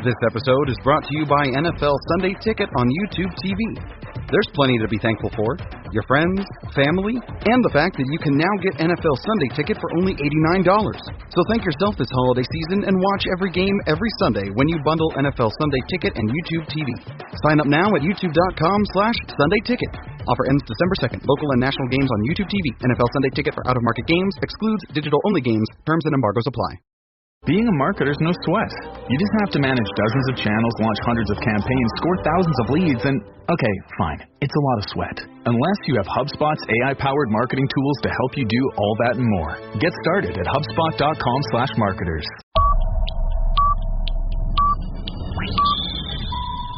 This episode is brought to you by NFL Sunday Ticket on YouTube TV. There's plenty to be thankful for. Your friends, family, and the fact that you can now get NFL Sunday Ticket for only $89. So thank yourself this holiday season and watch every game every Sunday when you bundle NFL Sunday Ticket and YouTube TV. Sign up now at youtube.com/Sunday Ticket. Offer ends December 2nd. Local and national games on YouTube TV. NFL Sunday Ticket for out-of-market games. Excludes digital-only games. Terms and embargoes apply. Being a marketer's no sweat. You just have to manage dozens of channels, launch hundreds of campaigns, score thousands of leads, and, okay, fine, it's a lot of sweat. Unless you have HubSpot's AI-powered marketing tools to help you do all that and more. Get started at HubSpot.com/marketers.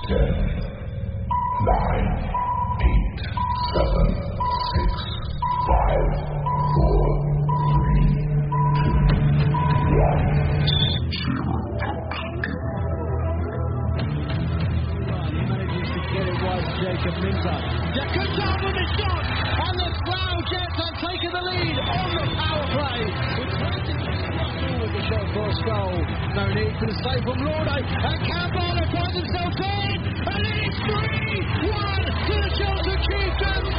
10, 9, 8, 7, 6, 5, 4, 3, 2, 1. Jacob Minter. Good job with the shot, and the Slough Jets have taken the lead on the power play. With the shot for a goal. No need for the save from Lordo, and Campbell finds himself in, and it's 3-1 to the Shelter Chieftains.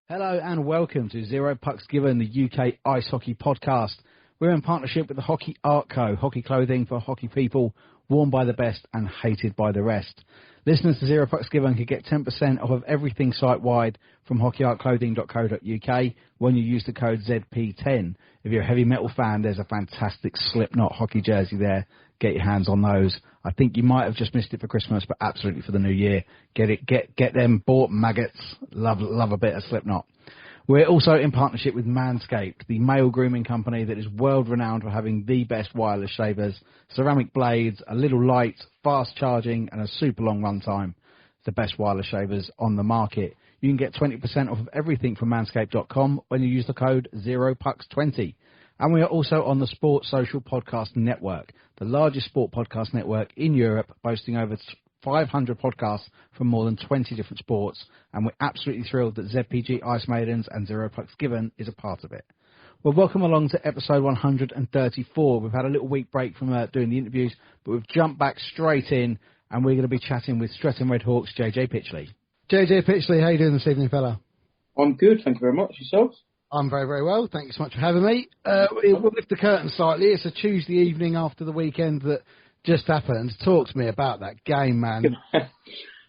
Hello and welcome to Zero Pucks Given, the UK Ice Hockey Podcast. We're in partnership with the Hockey Art Co, hockey clothing for hockey people, worn by the best and hated by the rest. Listeners to Zero Pucks Given can get 10% off of everything site-wide from hockeyartclothing.co.uk when you use the code ZP10. If you're a heavy metal fan, there's a fantastic Slipknot hockey jersey there. Get your hands on those. I think you might have just missed it for Christmas, but absolutely for the new year. Get it, get them bought, maggots. Love a bit of Slipknot. We're also in partnership with Manscaped, the male grooming company that is world-renowned for having the best wireless shavers, ceramic blades, a little light, fast charging, and a super long runtime. The best wireless shavers on the market. You can get 20% off of everything from manscaped.com when you use the code 0pucks20. And we are also on the Sports Social Podcast Network, the largest sport podcast network in Europe, boasting over 500 podcasts from more than 20 different sports, and we're absolutely thrilled that ZPG Ice Maidens and Zero Pucks Given is a part of it. Well, welcome along to episode 134. We've had a little week break from doing the interviews, but we've jumped back straight in, and we're going to be chatting with Streatham Redhawks' JJ Pitchley. JJ Pitchley, how you doing this evening, fella? I'm good, thank you very much. Yourself? I'm very, very well. Thank you so much for having me. We'll lift the curtain slightly. It's a Tuesday evening after the weekend that just happened. Talk to me about that game, man.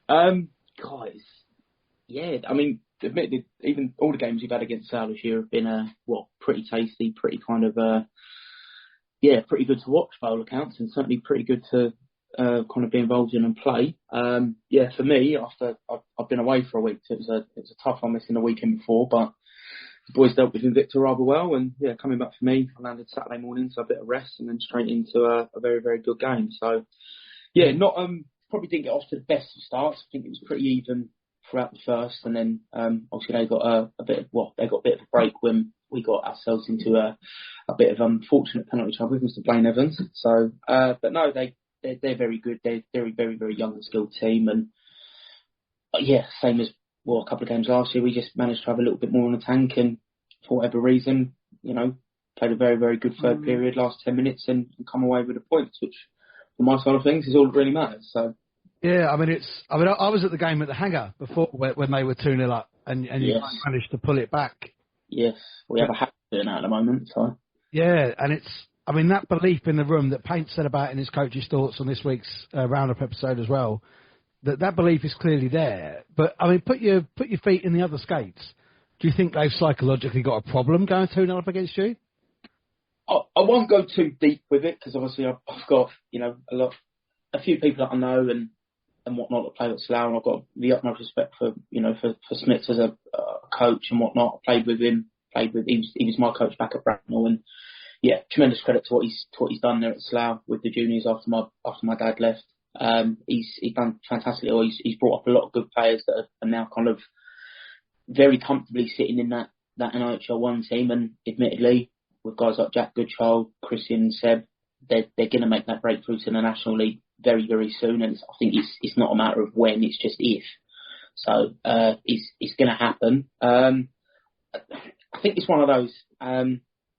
Guys, yeah, I mean, admittedly, even all the games we've had against Slough this year have been, pretty tasty, pretty kind of, pretty good to watch by all accounts, and certainly pretty good to kind of be involved in and play. For me, after I've been away for a week, it was a tough one missing the weekend before, but the boys dealt with Invicta rather well, and coming back for me, I landed Saturday morning, so a bit of rest, and then straight into a very, very good game. So, probably didn't get off to the best of starts. I think it was pretty even throughout the first, and then obviously they got a bit of a break when we got ourselves into a bit of unfortunate penalty trouble with Mr. Blaine Evans. So, but no, they're very good. They're very, very, very young and skilled team, and same as a couple of games last year, we just managed to have a little bit more in the tank, and for whatever reason, played a very, very good third period, last 10 minutes, and come away with the points, which, from my side of things, is all that really matters. So, yeah, I was at the game at the Hangar before when they were 2-0 up, and you managed to pull it back. Yes, we have a habit of doing that at the moment. So, yeah, and that belief in the room that Paint said about in his coach's thoughts on this week's roundup episode as well. That belief is clearly there, but I mean, put your feet in the other skates. Do you think they've psychologically got a problem going 2-0 up against you? I won't go too deep with it, because obviously I've got a few people that I know and whatnot that play at Slough, and I've got the utmost respect for Smits as a coach and whatnot. I played with him. He was my coach back at Bracknell, and tremendous credit to what he's done there at Slough with the juniors after my dad left. He's done fantastically. He's brought up a lot of good players that are now kind of very comfortably sitting in that NHL 1 team, and admittedly, with guys like Jack Goodchild, Christian, Seb, they're going to make that breakthrough to the National League very, very soon, and I think it's not a matter of when, it's just if. So it's going to happen. I think it's one of those.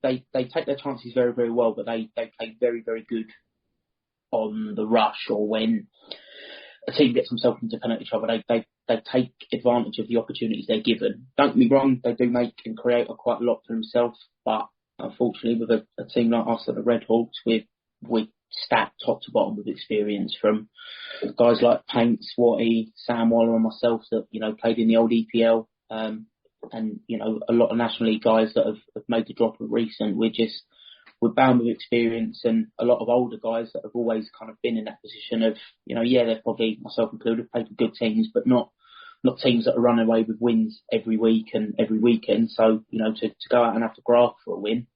They take their chances very, very well, but they play very, very good on the rush or when a team gets themselves into penalty trouble. They take advantage of the opportunities they're given. Don't get me wrong, they do make and create quite a lot for themselves, but unfortunately with a team like us at the Redhawks, we're stacked top to bottom with experience from guys like Paints, Watty, Sam Waller and myself that, played in the old EPL, and, a lot of National League guys that have made the drop of recent. We're bound with experience and a lot of older guys that have always kind of been in that position of, they're probably, myself included, played for good teams, but not teams that are running away with wins every week and every weekend. So, to go out and have to graft for a win,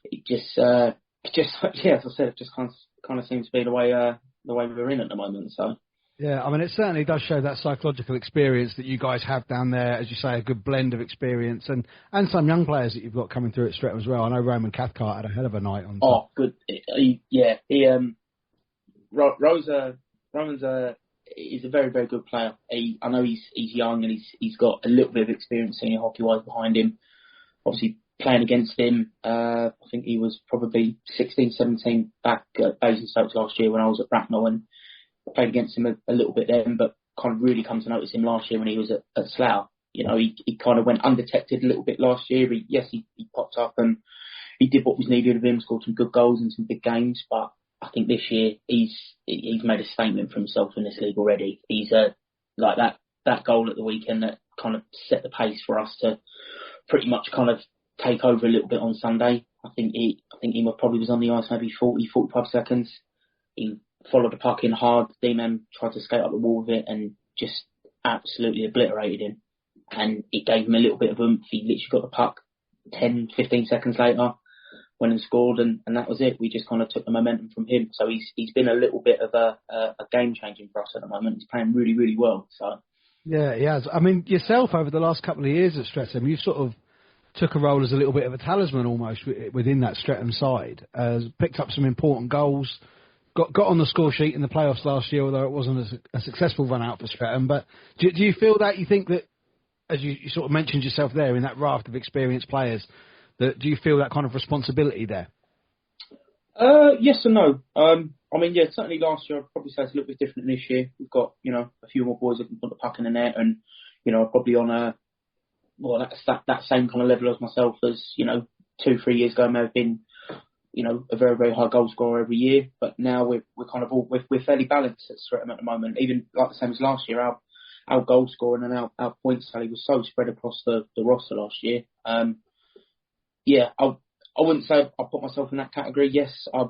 it just as I said, it just kind of seems to be the way we're in at the moment. So. Yeah, I mean, it certainly does show that psychological experience that you guys have down there, as you say, a good blend of experience and some young players that you've got coming through at Streatham as well. I know Roman Cathcart had a hell of a night on. Oh, good. Roman's he's a very, very good player. I know he's young and he's got a little bit of experience senior hockey-wise behind him. Obviously, playing against him, I think he was probably 16, 17 back at Basingstoke last year when I was at Bracknell, and played against him a little bit then, but kind of really come to notice him last year when he was at Slough. He kind of went undetected a little bit last year. He popped up and he did what was needed of him, scored some good goals in some big games, but I think this year he's made a statement for himself in this league already. He's like that goal at the weekend that kind of set the pace for us to pretty much kind of take over a little bit on Sunday. I think he probably was on the ice maybe 40, 45 seconds. He followed the puck in hard. D-Man tried to skate up the wall with it and just absolutely obliterated him. And it gave him a little bit of oomph. He literally got the puck 10, 15 seconds later, went and scored, and that was it. We just kind of took the momentum from him. So he's been a little bit of a game changing for us at the moment. He's playing really, really well. So yeah, he has. I mean, yourself over the last couple of years at Streatham, you sort of took a role as a little bit of a talisman almost within that Streatham side. Picked up some important goals. Got on the score sheet in the playoffs last year, although it wasn't a successful run out for Streatham. But do you feel that, you think that, as you sort of mentioned yourself there, in that raft of experienced players, do you feel that kind of responsibility there? Yes and no. I mean, yeah, certainly last year I'd probably say it's a little bit different than this year. We've got, a few more boys that can put the puck in the net and, probably on that same kind of level as myself as, 2-3 years ago may have been, a very, very high goal scorer every year. But now we're kind of we're fairly balanced at Streatham at the moment. Even like the same as last year, our goal scoring and our points tally was so spread across the roster last year. I wouldn't say I put myself in that category. Yes, I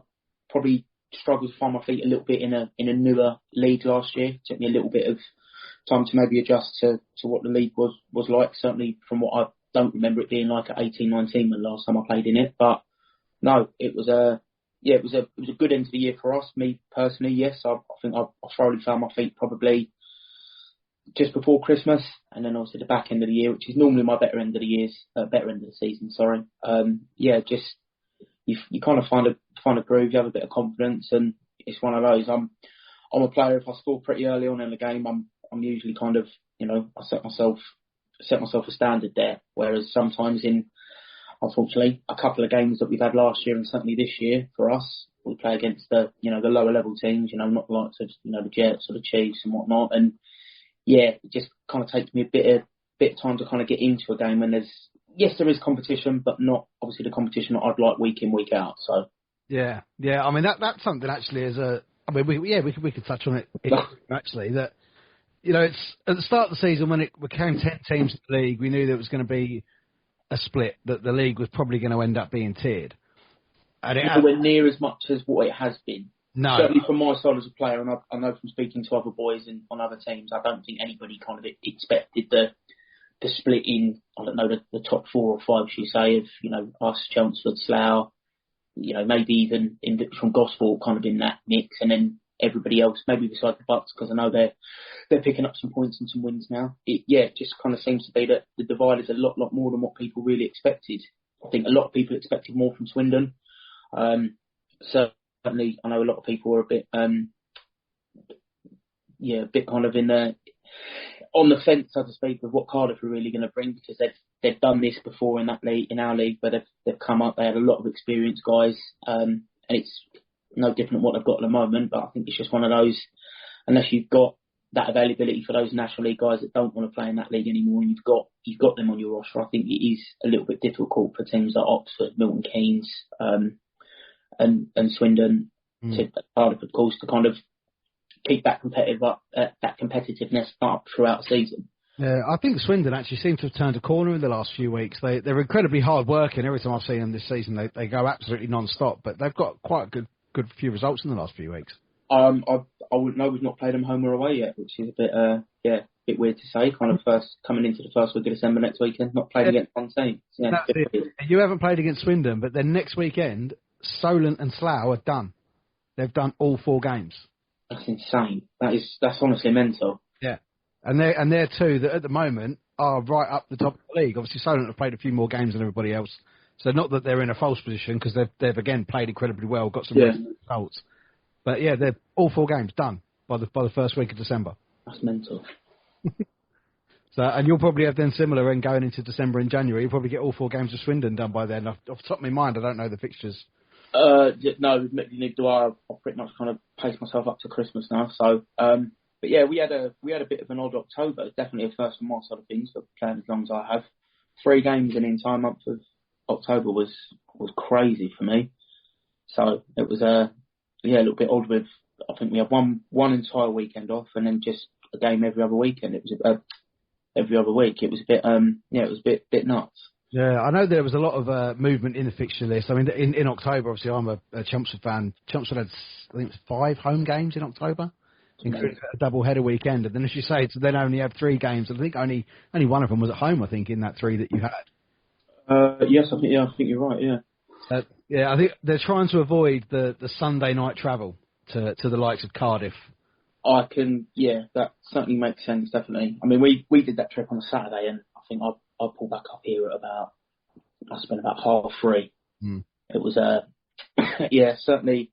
probably struggled to find my feet a little bit in a newer league last year. It took me a little bit of time to maybe adjust to what the league was like. Certainly from what I don't remember it being like at 18-19 when last time I played in it. But no, it was a good end to the year for us. Me personally, yes, I think I thoroughly found my feet probably just before Christmas, and then obviously the back end of the year, which is normally my better end of the season. Sorry. Just you kind of find a groove. You have a bit of confidence, and it's one of those. I'm a player. If I score pretty early on in the game, I'm usually kind of, I set myself a standard there. Whereas sometimes unfortunately, a couple of games that we've had last year and certainly this year for us, we play against the lower level teams, not the likes of, the Jets or the Chiefs and whatnot. And yeah, it just kind of takes me a bit of time to kind of get into a game when there is competition, but not obviously the competition that I'd like week in, week out. So yeah. I mean, that's something actually we could touch on it actually. That it's at the start of the season when it became 10 teams in the league, we knew there was going to be a split, that the league was probably going to end up being tiered. And nowhere near as much as what it has been. No. Certainly from my side as a player, and I know from speaking to other boys on other teams, I don't think anybody kind of expected the split in, I don't know, the top 4 or 5, should you say, of, us, Chelmsford, Slough, maybe even from Gosport kind of in that mix, and then everybody else, maybe besides the Bucks, because I know they're picking up some points and some wins now. It just kind of seems to be that the divide is a lot more than what people really expected. I think a lot of people expected more from Swindon. Certainly, I know a lot of people were a bit kind of on the fence, so to speak, with what Cardiff are really going to bring, because they've done this before in that league, in our league, where they've come up. They had a lot of experienced guys, and it's no different than what they've got at the moment. But I think it's just one of those, unless you've got that availability for those National League guys that don't want to play in that league anymore, and you've got them on your roster. I think it is a little bit difficult for teams like Oxford, Milton Keynes, and Swindon, to Cardiff, of course, to kind of keep that competitiveness up throughout the season. Yeah, I think Swindon actually seem to have turned a corner in the last few weeks. They're incredibly hard working. Every time I've seen them this season, they go absolutely non-stop. But they've got quite a good few results in the last few weeks. I wouldn't know. We've not played them home or away yet, which is a bit weird to say. Kind of first coming into the first week of December next weekend, not played against one team. Yeah, that's it. You haven't played against Swindon, but then next weekend, Solent and Slough are done. They've done all 4 games. That's insane. That's honestly mental. Yeah, and they're two that at the moment are right up the top of the league. Obviously, Solent have played a few more games than everybody else, so not that they're in a false position because they've again played incredibly well, got some results. But yeah, they're all 4 games done by the first week of December. That's mental. So, and you'll probably have then similar and going into December and January. You'll probably get all 4 games of Swindon done by then. Off the top of my mind, I don't know the fixtures. No, neither do I. I've pretty much kind of paced myself up to Christmas now. So, but yeah, we had a bit of an odd October. It's definitely a first from my side of things for playing as long as I have. 3 games in the entire month of October was crazy for me. So it was a little bit odd. With I think we had one entire weekend off, and then just a game every other weekend. It was every other week. It was a bit it was a bit nuts. Yeah, I know there was a lot of movement in the fixture list. I mean, in October, obviously, I'm a Chelmsford fan. Chelmsford had, I think it was 5 home games in October, including a double-header weekend. And then, as you say, to then only have 3 games. I think only one of them was at home, I think, in that 3 that you had. Yes, I think you're right, yeah. Yeah, I think they're trying to avoid the Sunday night travel to the likes of Cardiff. That certainly makes sense, definitely. I mean, we did that trip on a Saturday, and I think I pulled back up here at I spent about 3:30. It was certainly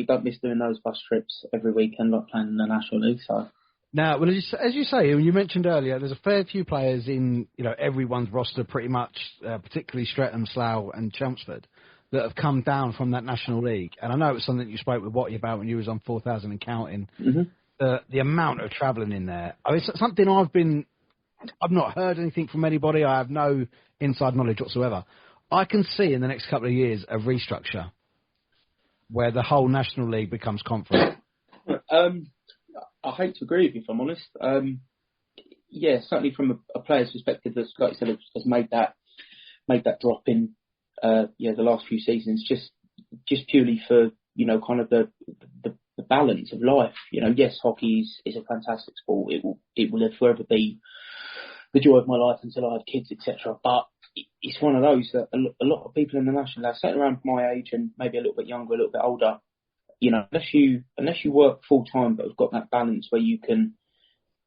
don't miss doing those bus trips every weekend, like playing in the National League. So now, well, as you say, you mentioned earlier, there's a fair few players in everyone's roster, pretty much, particularly Streatham, Slough, and Chelmsford, that have come down from that National League. And I know it was something you spoke with Watty about when you was on 4,000 and counting. Mm-hmm. The amount of travelling in there. I mean, it's something I've not heard anything from anybody. I have no inside knowledge whatsoever. I can see in the next couple of years a restructure where the whole National League becomes conference. I hate to agree with you, if I'm honest. Certainly from a player's perspective, that's, like you said, has made that drop in the last few seasons, just purely for kind of the balance of life. Yes, hockey is a fantastic sport. It will forever be the joy of my life until I have kids, etc. But it's one of those that a lot of people in the National League, certainly around my age and maybe a little bit younger, a little bit older, unless you work full time but have got that balance where you can,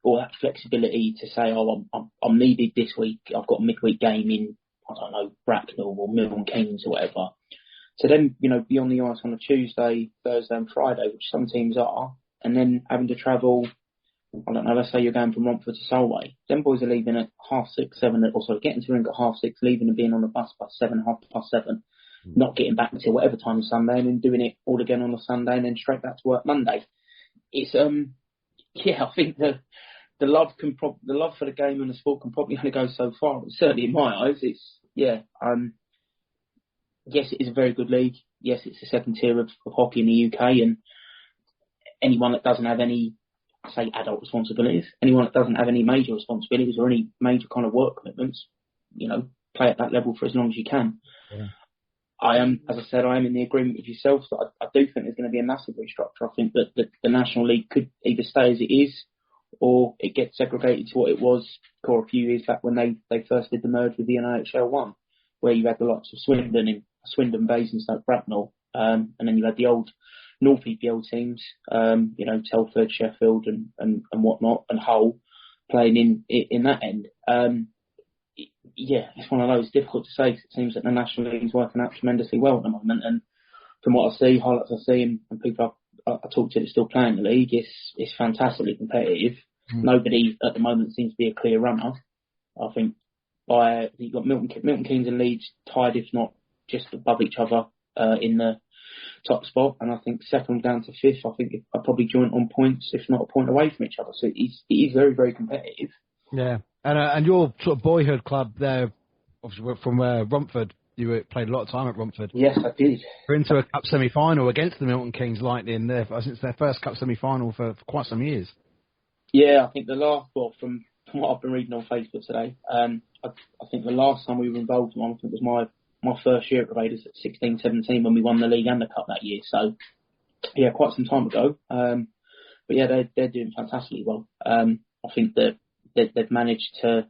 or that flexibility to say, I'm needed this week, I've got a midweek game in, I don't know, Bracknell or Milton Keynes or whatever. So then, be on the ice on a Tuesday, Thursday and Friday, which some teams are, and then having to travel, I don't know, let's say you're going from Romford to Solway. Them boys are leaving at 6:30, 7, or sorry, getting to rink at 6:30, leaving and being on the bus by 7, 7:30, not getting back until whatever time Sunday, and then doing it all again on a Sunday, and then straight back to work Monday. It's I think the love for the game and the sport can probably only go so far. Certainly in my eyes, yes, it is a very good league. Yes, it's the second tier of hockey in the UK, and anyone that doesn't have any, I say adult responsibilities, anyone that doesn't have any major responsibilities or any major kind of work commitments, play at that level for as long as you can. Yeah. As I said, I am in the agreement with yourself that I do think there's going to be a massive restructure. I think that the National League could either stay as it is, or it gets segregated to what it was a few years back when they first did the merge with the NHL 1, where you had the likes of Swindon, Basingstoke, Bracknell, and then you had the old North EPL teams, Telford, Sheffield, and whatnot, and Hull playing in that end. It's one of those, difficult to say. It seems that the National League is working out tremendously well at the moment, and from what I see, highlights I see, and people I talk to that are still playing the league, it's fantastically competitive. Nobody at the moment seems to be a clear runner. I think by, you've got Milton Keynes and Leeds tied, if not just above each other in the top spot, and I think second down to fifth, I think are probably joint on points, if not a point away from each other. So it is very, very competitive. Yeah, and your sort of boyhood club there, obviously from Romford, you played a lot of time at Romford. Yes, I did. We're into a cup semi-final against the Milton Keynes Lightning there. I think it's their first cup semi-final for quite some years. Yeah, I think from what I've been reading on Facebook today, I think the last time we were involved in one, I think it was my first year at the Raiders at 16-17 when we won the league and the cup that year. So, yeah, quite some time ago. But yeah, they're doing fantastically well. I think that they've managed to.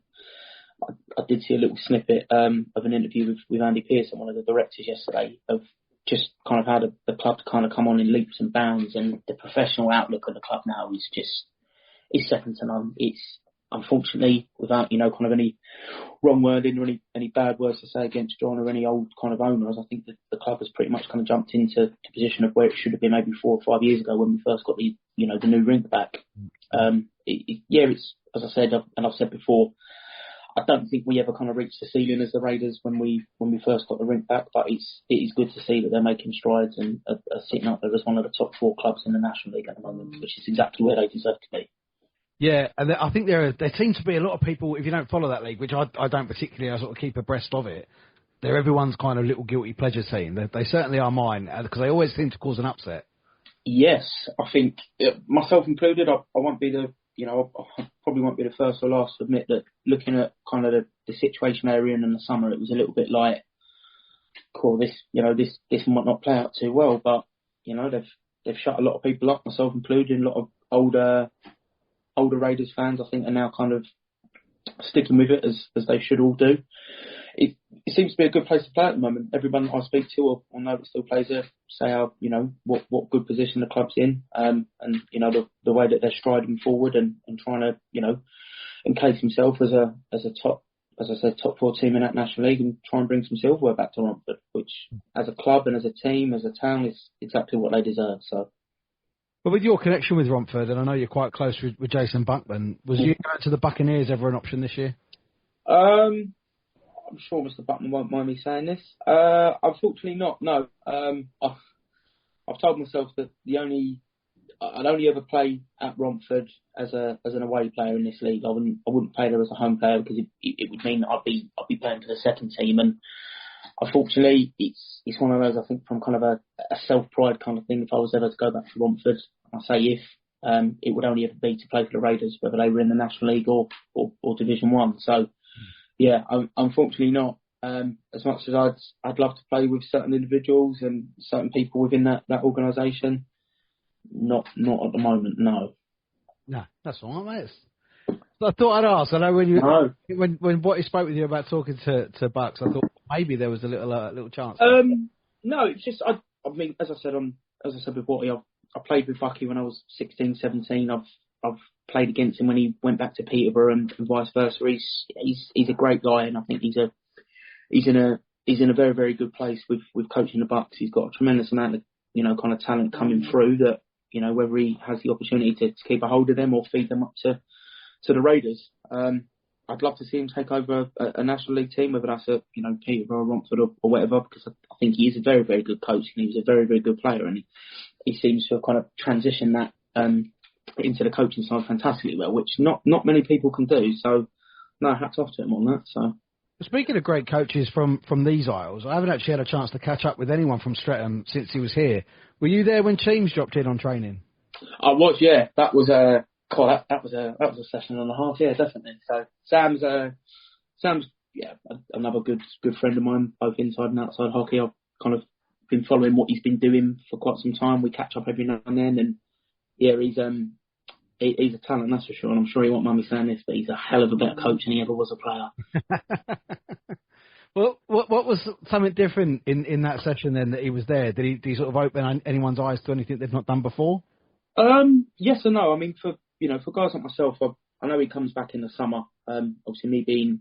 I did see a little snippet of an interview with Andy Pearson, one of the directors, yesterday, of just kind of how the club kind of come on in leaps and bounds, and the professional outlook of the club now is second to none. It's unfortunately, without kind of any wrong wording or any bad words to say against John or any old kind of owners, I think that the club has pretty much kind of jumped into the position of where it should have been maybe 4 or 5 years ago when we first got the new rink back. It's, as I said, and I've said before, I don't think we ever kind of reached the ceiling as the Raiders when we first got the rink back, but it is good to see that they're making strides and are sitting up there as one of the top 4 clubs in the National League at the moment, which is exactly where they deserve to be. Yeah, and I think there seem to be a lot of people, if you don't follow that league, which I don't particularly, I sort of keep abreast of it, they're everyone's kind of little guilty pleasure team. They certainly are mine, because they always seem to cause an upset. Yes, I think, myself included, I won't be I probably won't be the first or last to admit that looking at kind of the situation they were in the summer, it was a little bit like, cool, this might not play out too well, but, they've shut a lot of people up, myself included, a lot of older Raiders fans, I think, are now kind of sticking with it as they should all do. It seems to be a good place to play at the moment. Everyone I speak to or know that still plays there say how, what good position the club's in, and the way that they're striding forward and trying to, encase himself as a top, as I said, top 4 team in that National League and try and bring some silverware back to Romford, which as a club and as a team, as a town, is exactly what they deserve. So. But with your connection with Romford, and I know you're quite close with Jason Buckman, was you going to the Buccaneers ever an option this year? I'm sure Mr. Buckman won't mind me saying this. Unfortunately not, no. I've told myself that I'd only ever play at Romford as an away player in this league. I wouldn't play there as a home player because it would mean that I'd be playing for the second team, and unfortunately, it's one of those, I think, from kind of a self-pride kind of thing. If I was ever to go back to Romford, I say if, it would only ever be to play for the Raiders, whether they were in the National League or Division 1. So, yeah, unfortunately not. As much as I'd love to play with certain individuals and certain people within that organisation, not at the moment, no. No, that's all right, mate. I thought I'd ask. I know when Botty spoke with you about talking to Bucks, I thought maybe there was a little chance. No, it's just I mean, as I said with Botty, I played with Bucky when I was 16, 17. I've played against him when he went back to Peterborough and vice versa. He's a great guy, and I think he's in a very, very good place with coaching the Bucks. He's got a tremendous amount of kind of talent coming through that whether he has the opportunity to keep a hold of them or feed them up to the Raiders. I'd love to see him take over a National League team, whether that's at Peterborough, Romford or whatever, because I think he is a very, very good coach and he's a very, very good player, and he seems to have kind of transitioned that into the coaching side fantastically well, which not many people can do. So, no, hats off to him on that. So. Speaking of great coaches from these Isles, I haven't actually had a chance to catch up with anyone from Streatham since he was here. Were you there when Cheems dropped in on training? I was, yeah. That was that was a session and a half, yeah, definitely. So Sam's another good friend of mine, both inside and outside hockey. I've kind of been following what he's been doing for quite some time. We catch up every now and then, and yeah, he's a talent, that's for sure. And I'm sure he won't mind me saying this, but he's a hell of a better coach than he ever was a player. Well, what was something different in that session then that he was there? Did he sort of open anyone's eyes to anything they've not done before? Yes and no. I mean, for guys like myself, I know he comes back in the summer. Obviously, me being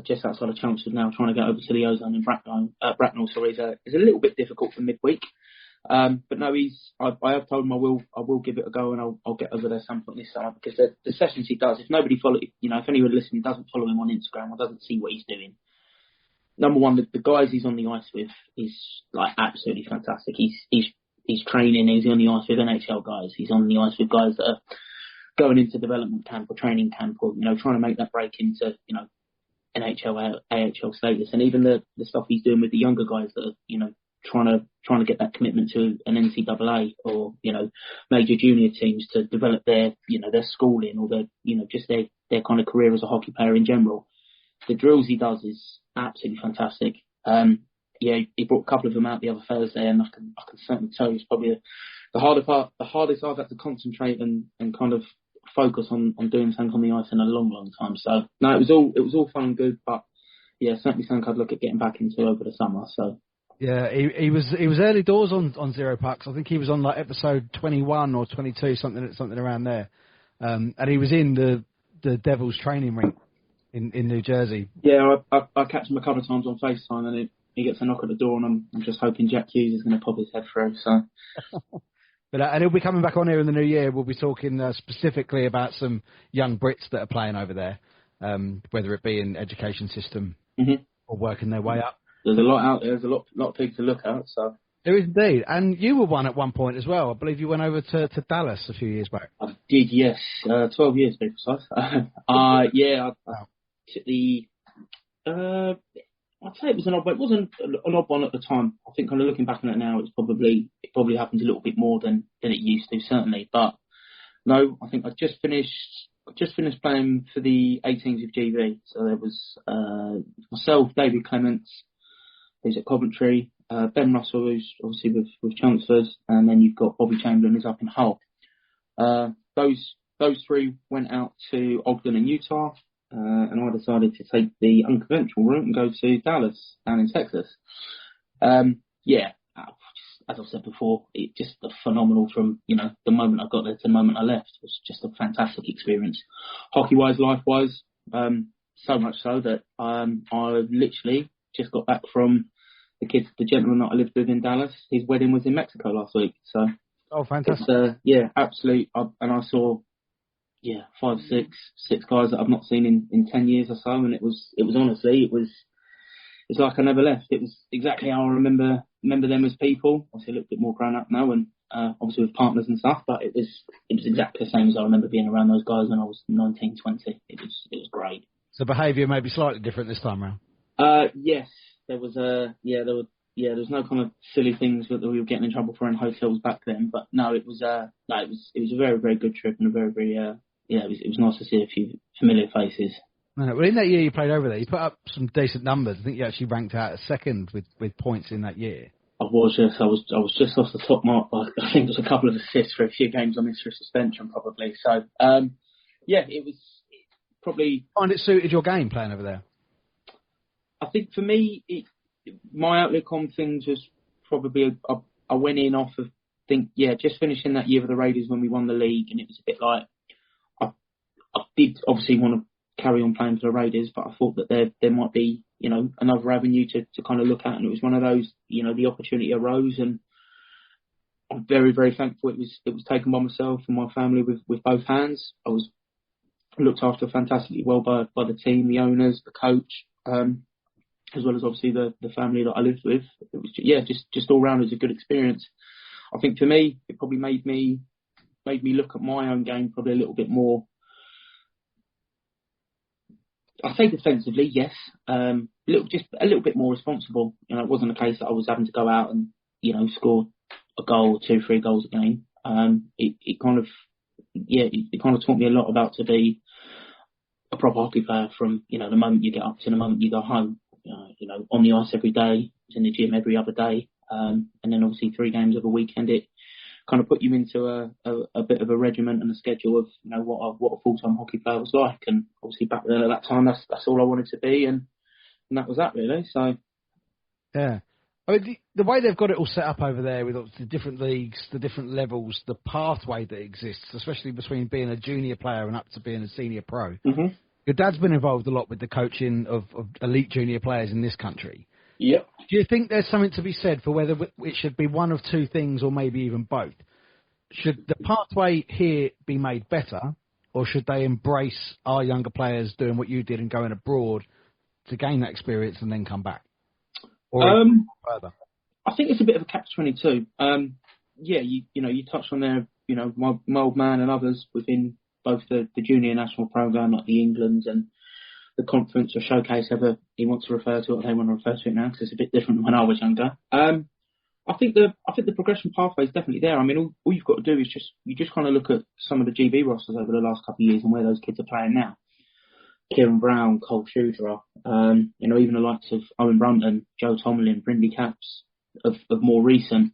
just outside of Chelmsford now, trying to get over to the Ozone in Bracknell, is a little bit difficult for midweek. But no, I have told him I will give it a go, and I'll get over there some point this summer, because the sessions he does, if nobody if anyone listening doesn't follow him on Instagram or doesn't see what he's doing, number one, the guys he's on the ice with is like absolutely fantastic. He's training, he's on the ice with NHL guys, he's on the ice with guys that are going into development camp or training camp, or trying to make that break into NHL, AHL status, and even the stuff he's doing with the younger guys that are trying to get that commitment to an NCAA or major junior teams to develop their schooling or their kind of career as a hockey player in general. The drills he does is absolutely fantastic. He brought a couple of them out the other Thursday, and I can certainly tell you it's probably the hardest I've had to concentrate and kind of focus on doing something on the ice in a long time. So no, it was all fun and good, but yeah, certainly something I'd look at getting back into over the summer. So yeah, he was early doors on Zero Pucks. I think he was on like episode 21 or 22, something around there, and he was in the Devils training rink in New Jersey. Yeah, I catch him a couple of times on FaceTime, and he gets a knock at the door, and I'm just hoping Jack Hughes is going to pop his head through. So. But and he'll be coming back on here in the new year. We'll be talking specifically about some young Brits that are playing over there, whether it be in education system or working their way up. There's a lot out there. There's a lot of things to look at. So there is indeed. And you were one at one point as well. I believe you went over to Dallas a few years back. I did, yes. 12 years, to be precise. I took the... I'd say it was an odd one. It wasn't an odd one at the time. I think kind of looking back on it now, it probably happens a little bit more than it used to, certainly. But no, I think I just finished playing for the 18s of GB. So there was myself, David Clements, who's at Coventry, Ben Russell, who's obviously with Chelmsford, and then you've got Bobby Chamberlain, who's up in Hull. Those three went out to Ogden in Utah. And I decided to take the unconventional route and go to Dallas, down in Texas. As I said before, it just phenomenal from, the moment I got there to the moment I left. It was just a fantastic experience. Hockey-wise, life-wise, so much so that I literally just got back from the gentleman that I lived with in Dallas. His wedding was in Mexico last week. So, oh, fantastic. Absolute. And I saw... 5, 6 guys that I've not seen in 10 years or so, and it was honestly, it's like I never left. It was exactly how I remember them as people. Obviously a little bit more grown up now, and obviously with partners and stuff, but it was exactly the same as I remember being around those guys when I was 19, 20. It was great. So behaviour may be slightly different this time around. Yes, there was there's no kind of silly things that we were getting in trouble for in hotels back then, but no, it was a very, very good trip, and a very, very it was nice to see a few familiar faces. Well, in that year you played over there, you put up some decent numbers. I think you actually ranked out second with points in that year. I was just off the top mark. I think there was a couple of assists for a few games I missed for suspension, probably. So, it was probably... Find it suited your game playing over there? I think for me, my outlook on things was probably I went in off of just finishing that year with the Raiders when we won the league, and it was a bit like I did obviously want to carry on playing for the Raiders, but I thought that there might be another avenue to kind of look at, and it was one of those the opportunity arose, and I'm very, very thankful it was taken by myself and my family with both hands. I was looked after fantastically well by the team, the owners, the coach, as well as obviously the family that I lived with. It was just all round as a good experience. I think for me, it probably made me look at my own game probably a little bit more. I say defensively, yes, a little bit more responsible. It wasn't a case that I was having to go out and score a goal, 2, 3 goals a game. It kind of taught me a lot about to be a proper hockey player from the moment you get up to the moment you go home. On the ice every day, in the gym every other day, and then obviously 3 games of a weekend. It kind of put you into a bit of a regiment and a schedule of what a full-time hockey player was like. And obviously back then at that time, that's all I wanted to be, and that was that really. So yeah, I mean the way they've got it all set up over there with the different leagues, the different levels, the pathway that exists, especially between being a junior player and up to being a senior pro. Mm-hmm. Your dad's been involved a lot with the coaching of elite junior players in this country. Yep. Do you think there's something to be said for whether it should be one of two things or maybe even both? Should the pathway here be made better, or should they embrace our younger players doing what you did and going abroad to gain that experience and then come back? Or further? I think it's a bit of a catch-22. Yeah, you touched on there, my old man and others within both the junior national programme, like the Englands and the conference or showcase, however he wants to refer to it, or they want to refer to it now, because it's a bit different than when I was younger. I think the progression pathway is definitely there. I mean, all you've got to do is just kind of look at some of the GB rosters over the last couple of years and where those kids are playing now. Kieran Brown, Cole Shudra, even the likes of Owen Brunton, Joe Tomlin, Brindley Caps of more recent.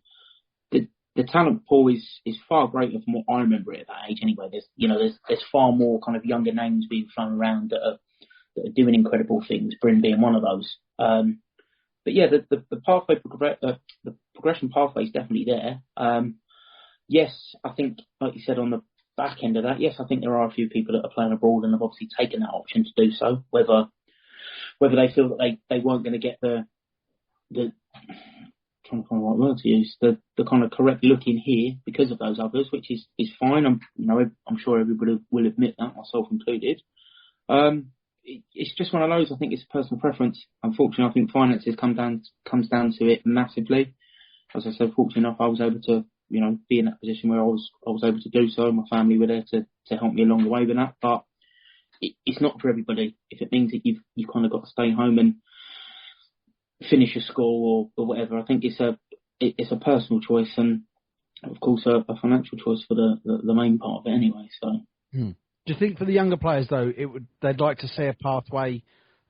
The talent pool is far greater from what I remember it at that age. Anyway, there's far more kind of younger names being flown around that are doing incredible things. Bryn being one of those. But yeah, the pathway, the progression pathway is definitely there. Yes, I think, like you said, on the back end of that, yes, I think there are a few people that are playing abroad and have obviously taken that option to do so. Whether they feel that they weren't going to get the trying to find the right word to use, the kind of correct look in here because of those others, which is fine. I'm sure everybody will admit that, myself included. It's just one of those. I think it's a personal preference. Unfortunately, I think finances comes down to it massively. As I said, fortunately enough, I was able to be in that position where I was able to do so. My family were there to help me along the way with that. But it's not for everybody. If it means that you've kind of got to stay home and finish your school or whatever, I think it's a personal choice and of course a financial choice for the main part of it anyway. So. Do you think for the younger players though, they'd like to see a pathway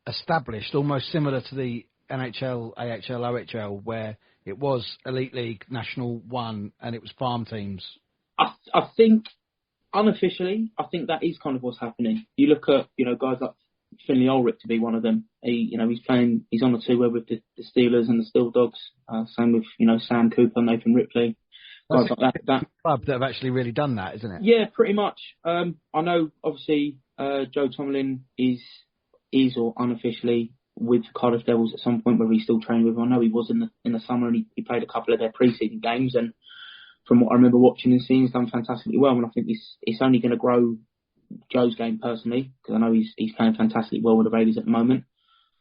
established, almost similar to the NHL, AHL, OHL, where it was Elite League, National 1, and it was farm teams? I think unofficially, I think that is kind of what's happening. You look at guys like Finley Ulrich to be one of them. He's on the two-way with the Steelers and the Steel Dogs. Same with Sam Cooper, Nathan Ripley. Guys like that club that have actually really done that, isn't it? Yeah, pretty much. I know obviously Joe Tomlin is or unofficially with Cardiff Devils at some point, where he's still training with them. I know he was in the summer and he played a couple of their pre-season games, and from what I remember watching and seeing, he's done fantastically well. And I think it's only going to grow Joe's game personally, because I know he's playing fantastically well with the Raiders at the moment.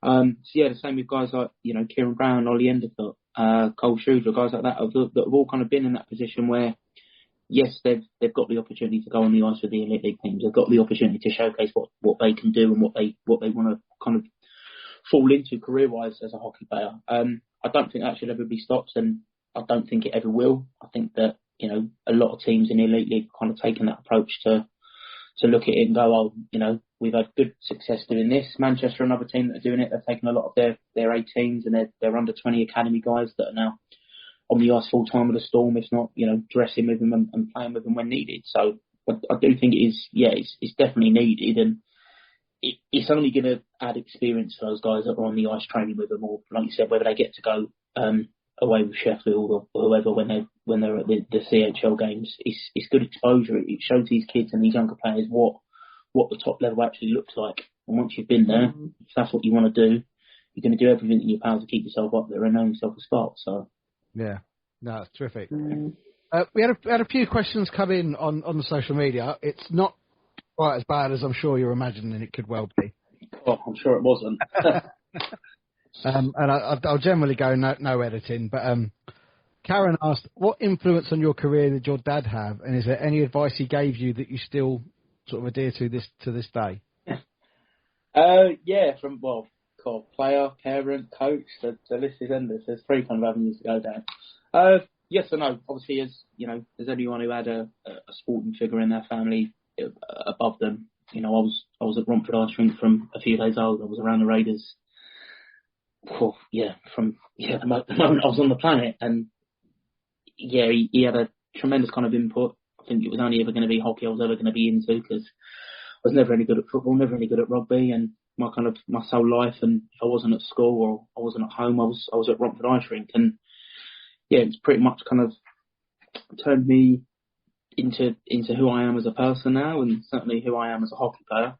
So yeah, the same with guys like Kieran Brown, Ollie Endicott, Cole Shudra, guys like that that have all kind of been in that position where yes, they've got the opportunity to go on the ice with the Elite League teams. They've got the opportunity to showcase what they can do and what they want to kind of fall into career-wise as a hockey player. I don't think that should ever be stopped, and I don't think it ever will. I think that a lot of teams in the Elite League have kind of taken that approach to look at it and go, we've had good success doing this. Manchester, another team that are doing it, they're taking a lot of their 18s and their under 20 academy guys that are now on the ice full time with the Storm, if not, dressing with them and playing with them when needed. So I do think it is, it's definitely needed, and it's only going to add experience for those guys that are on the ice training with them, or like you said, whether they get to go away with Sheffield or whoever when they're at the CHL games. It's good exposure. It shows these kids and these younger players what the top level actually looks like. And once you've been there, if that's what you want to do, you're going to do everything in your power to keep yourself up there and earn yourself a spot. So yeah, no, it's terrific. We had a few questions come in on the social media. It's not quite as bad as I'm sure you're imagining it could well be. Oh, I'm sure it wasn't. And I'll generally go no editing, but Karen asked, what influence on your career did your dad have, and is there any advice he gave you that you still sort of adhere to this day? From player, parent, coach, the list is endless. There's three kind of avenues to go down. Yes or no. Obviously, as anyone who had a sporting figure in their family above them, I was at Romford Ice Rink from a few days old. I was around the Raiders. From the moment I was on the planet, and he had a tremendous kind of input. I think it was only ever going to be hockey I was ever going to be into, because I was never any good at football, never any good at rugby, and my whole life. And if I wasn't at school or I wasn't at home, I was at Romford Ice Rink, and it's pretty much kind of turned me into who I am as a person now, and certainly who I am as a hockey player.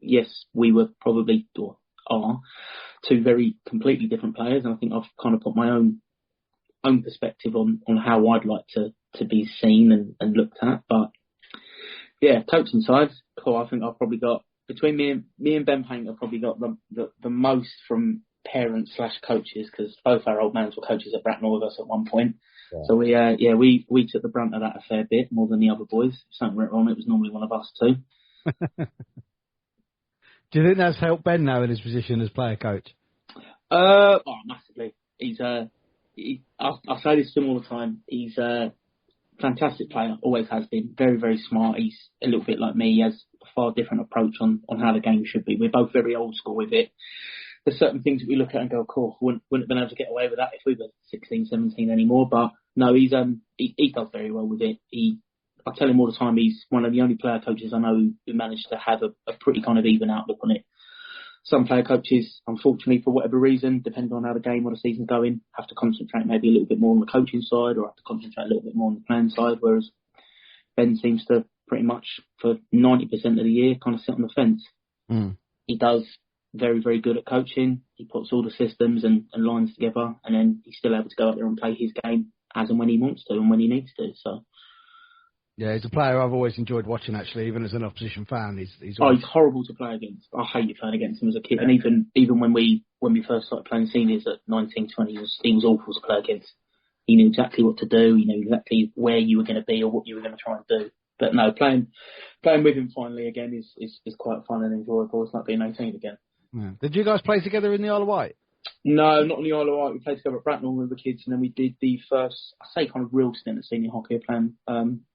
Yes, we were probably or are two very completely different players, and I think I've kind of put my own perspective on how I'd like to be seen and looked at. But yeah, coaching side, cool. I think I've probably got, between me and Ben Paint, I've probably got the most from parents / coaches, because both our old mans were coaches at Bracknell with us at one point. Yeah. So we took the brunt of that a fair bit more than the other boys. If something went wrong, it was normally one of us too. Do you think that's helped Ben now in his position as player coach? Massively. I say this to him all the time. He's a fantastic player, always has been. Very, very smart. He's a little bit like me. He has a far different approach on how the game should be. We're both very old school with it. There's certain things that we look at and go, cool, wouldn't have been able to get away with that if we were 16, 17 anymore. But no, he does very well with it. I tell him all the time, he's one of the only player coaches I know who managed to have a pretty kind of even outlook on it. Some player coaches, unfortunately, for whatever reason, depending on how the game or the season's going, have to concentrate maybe a little bit more on the coaching side, or have to concentrate a little bit more on the playing side, whereas Ben seems to pretty much, for 90% of the year, kind of sit on the fence. Mm. He does very, very good at coaching. He puts all the systems and lines together, and then he's still able to go out there and play his game as and when he wants to and when he needs to. So, yeah, he's a player I've always enjoyed watching, actually, even as an opposition fan. He's horrible to play against. I hated playing against him as a kid, and even when we first started playing seniors at 19, 20, he was awful to play against. He knew exactly what to do. He knew exactly where you were going to be or what you were going to try and do. But no, playing with him finally again is quite fun and enjoyable. It's like being 18 again. Yeah. Did you guys play together in the Isle of Wight? No, not in the Isle of Wight. We played together at Bracknell when we were kids, and then we did the first, I say, kind of real stint at senior hockey, playing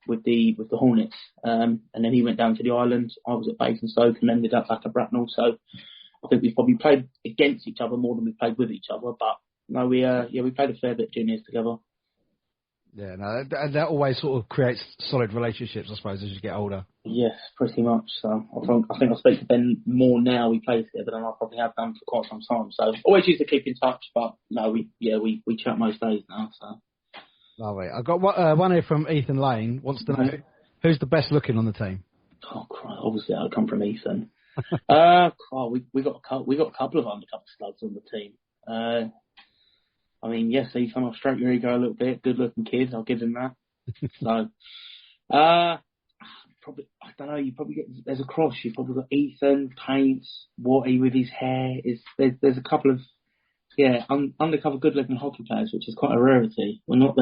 with the Hornets. And then he went down to the island. I was at Basingstoke and ended up back at Bracknell. So I think we probably played against each other more than we played with each other. But no, we played a fair bit of juniors together. Yeah, no, that always sort of creates solid relationships, I suppose, as you get older. Yes, pretty much. So I think I speak to Ben more now we play together than I probably have done for quite some time. So always used to keep in touch, but no, we chat most days now. So lovely. I've got one here from Ethan Lane. Wants to know who's the best looking on the team. Oh, Christ, obviously I'll come from Ethan. We got a couple of undercover studs on the team. I mean, yes, Ethan, I'll stroke your ego a little bit. Good-looking kid, I'll give him that. So, probably, I don't know, you probably get, there's a cross. You've probably got Ethan, Paints, Watty with his hair. There's a couple of, undercover good-looking hockey players, which is quite a rarity. We're not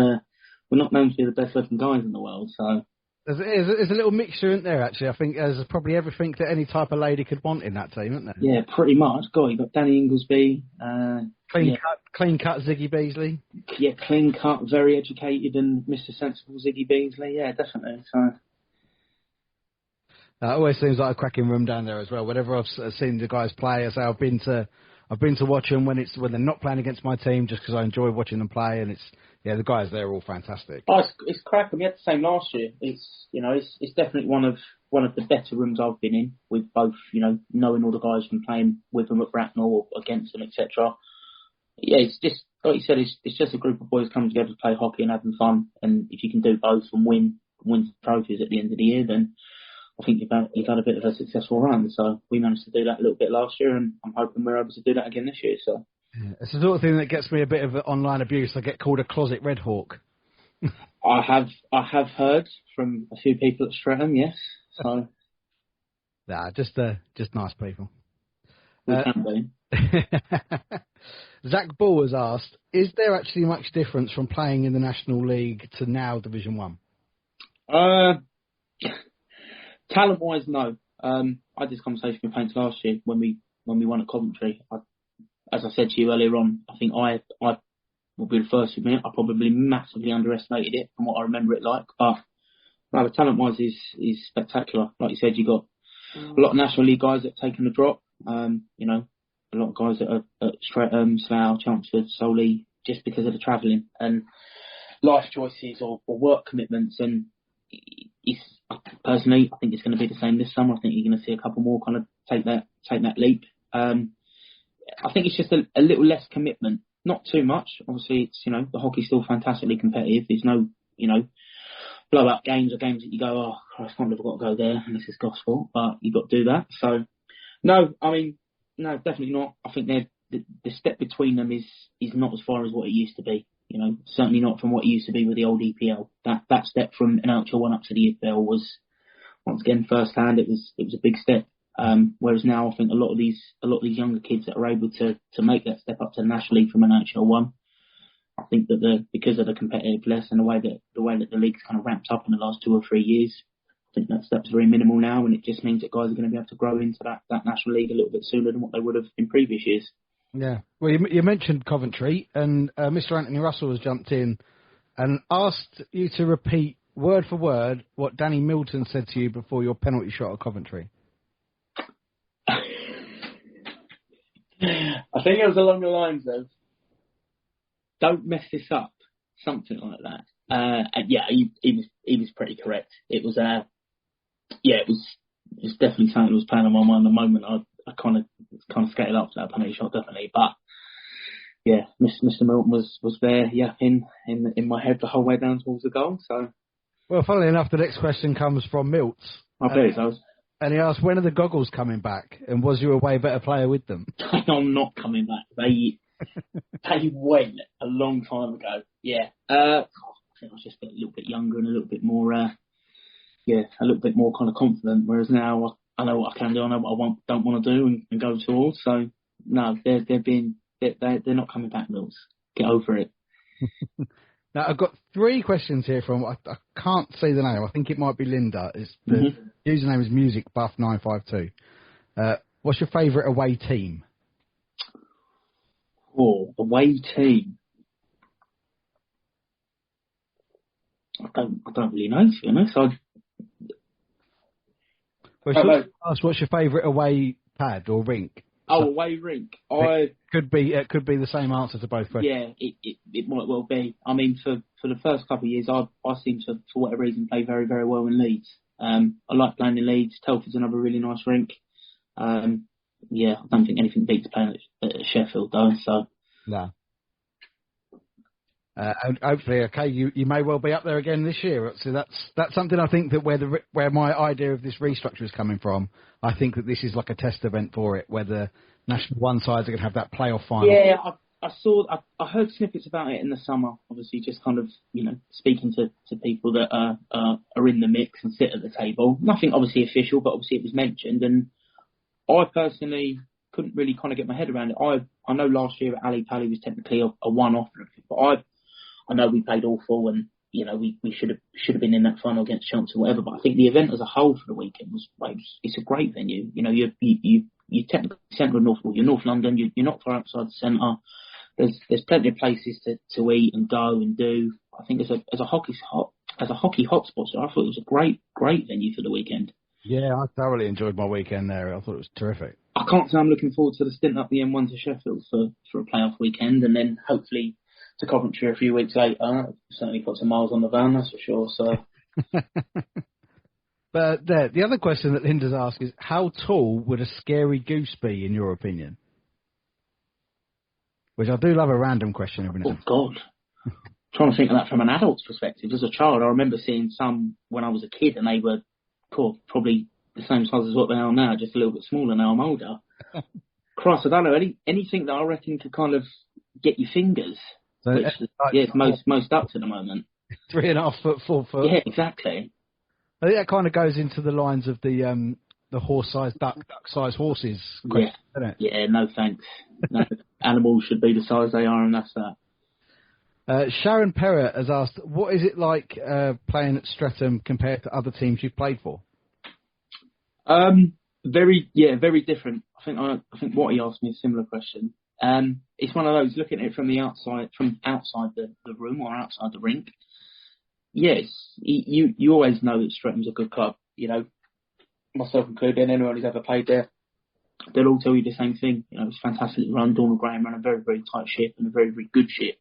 known to be the best-looking guys in the world, so. There's a little mixture, isn't there, actually? I think there's probably everything that any type of lady could want in that team, isn't there? Yeah, pretty much. God, you've got Danny Inglesby. Clean cut Ziggy Beasley. Yeah, clean cut, very educated and Mr. Sensible Ziggy Beasley. Yeah, definitely. So. It always seems like a cracking room down there as well. Whenever I've seen the guys play, I say I've been to watch them when they're not playing against my team, just because I enjoy watching them play, and the guys there are all fantastic. Oh, it's cracking. We had the same last year. It's definitely one of the better rooms I've been in, with both knowing all the guys from playing with them at Bracknell or against them, etc. Yeah, it's just like you said. It's just a group of boys coming together to play hockey and having fun. And if you can do both and win trophies at the end of the year, then I think you've had a bit of a successful run. So we managed to do that a little bit last year, and I'm hoping we're able to do that again this year. So yeah, it's the sort of thing that gets me a bit of online abuse. I get called a closet Redhawk. I have heard from a few people at Streatham, yes. So just nice people. We can be. Zach Ball has asked, is there actually much difference from playing in the National League to now Division 1? Talent-wise, no. I had this conversation with Paints last year when we won at Coventry. As I said to you earlier on, I think I will be the first to admit I probably massively underestimated it from what I remember it like. But no, the talent-wise is spectacular. Like you said, you got a lot of National League guys that have taken the drop. A lot of guys that are at Streatham, Slough, Chelmsford, solely just because of the travelling and life choices or work commitments. And personally, I think it's going to be the same this summer. I think you're going to see a couple more kind of take that leap. I think it's just a little less commitment, not too much. Obviously, it's the hockey's still fantastically competitive. There's no blowout games or games that you go, oh Christ, I can't believe I've got to go there, and this is gospel, but you've got to do that. So no, I mean. No, definitely not. I think the step between them is not as far as what it used to be. You know, certainly not from what it used to be with the old EPL. That step from NHL 1 up to the EPL was, once again, first hand. It was a big step. Whereas now I think a lot of these younger kids that are able to make that step up to the National League from NHL 1, I think that because of the competitiveness and the way that the league's kind of ramped up in the last 2 or 3 years, I think that step's very minimal now, and it just means that guys are going to be able to grow into that National League a little bit sooner than what they would have in previous years. Yeah. Well, you mentioned Coventry, and Mr. Anthony Russell has jumped in and asked you to repeat word for word what Danny Milton said to you before your penalty shot at Coventry. I think it was along the lines of, "Don't mess this up," something like that. And yeah, he was pretty correct. It was it was definitely something that was playing on my mind at the moment. I kind of skated up to that penalty shot, definitely. But yeah, Mr. Milton was there, in my head the whole way down towards the goal. So, well, funnily enough, the next question comes from Milts. I bet it does. And he asked, when are the goggles coming back? And was you a way better player with them? I'm not coming back. They went a long time ago. Yeah. I think I was just a little bit younger and a little bit more, a little bit more kind of confident. Whereas now I know what I can do. I know what I don't want to do and go towards. So no, they're not coming back, Mills. Get over it. Now I've got 3 questions here from, I can't see the name. I think it might be Linda. The username is musicbuff952. What's your favourite away team? Oh, away team. I don't really know, to be honest. What's your favourite away pad or rink? Oh, away rink. It could be the same answer to both questions. Yeah, it might well be. I mean, for the first couple of years, I seem to, for whatever reason, play very, very well in Leeds. I like playing in Leeds. Telford's another really nice rink. I don't think anything beats playing at Sheffield, though. So no. And hopefully, okay, you may well be up there again this year. So that's something I think that where my idea of this restructure is coming from. I think that this is like a test event for it, where the National 1 sides are going to have that playoff final. Yeah, I heard snippets about it in the summer. Obviously, just kind of speaking to people that are in the mix and sit at the table. Nothing obviously official, but obviously it was mentioned, and I personally couldn't really kind of get my head around it. I know last year at Ali Pally was technically a one-off, but I know we played awful, and we should have been in that final against Chelsea or whatever. But I think the event as a whole for the weekend it's a great venue. You're technically centre of you're North London. You're not far outside the centre. There's plenty of places to eat and go and do. I think as a hockey hotspot, so I thought it was a great venue for the weekend. Yeah, I thoroughly enjoyed my weekend there. I thought it was terrific. I can't say I'm looking forward to the stint up the M1 to Sheffield for a playoff weekend, and then hopefully to Coventry a few weeks later. Certainly put some miles on the van, that's for sure. So, but the other question that Linda's asked is, how tall would a scary goose be, in your opinion? Which I do love a random question every now. Oh God, trying to think of that from an adult's perspective. As a child, I remember seeing some when I was a kid, and they were probably the same size as what they are now, just a little bit smaller. Now I'm older. Christ, I don't know anything that I reckon could kind of get your fingers. So it's most ducks at the moment. 3.5 foot, 4 foot. Yeah, exactly. I think that kind of goes into the lines of the horse-sized duck-sized horses question, doesn't it? Yeah, no thanks. No, animals should be the size they are, and that's that. Sharon Perrott has asked, what is it like playing at Streatham compared to other teams you've played for? Very different. I think what he asked me a similar question. It's one of those, looking at it from outside the room or outside the rink. Yes, you always know that Streatham's a good club. Myself included, anyone who's ever played there, they'll all tell you the same ththing. It's fantastically run. Donald Graham ran a very, very tight ship and a very, very good ship.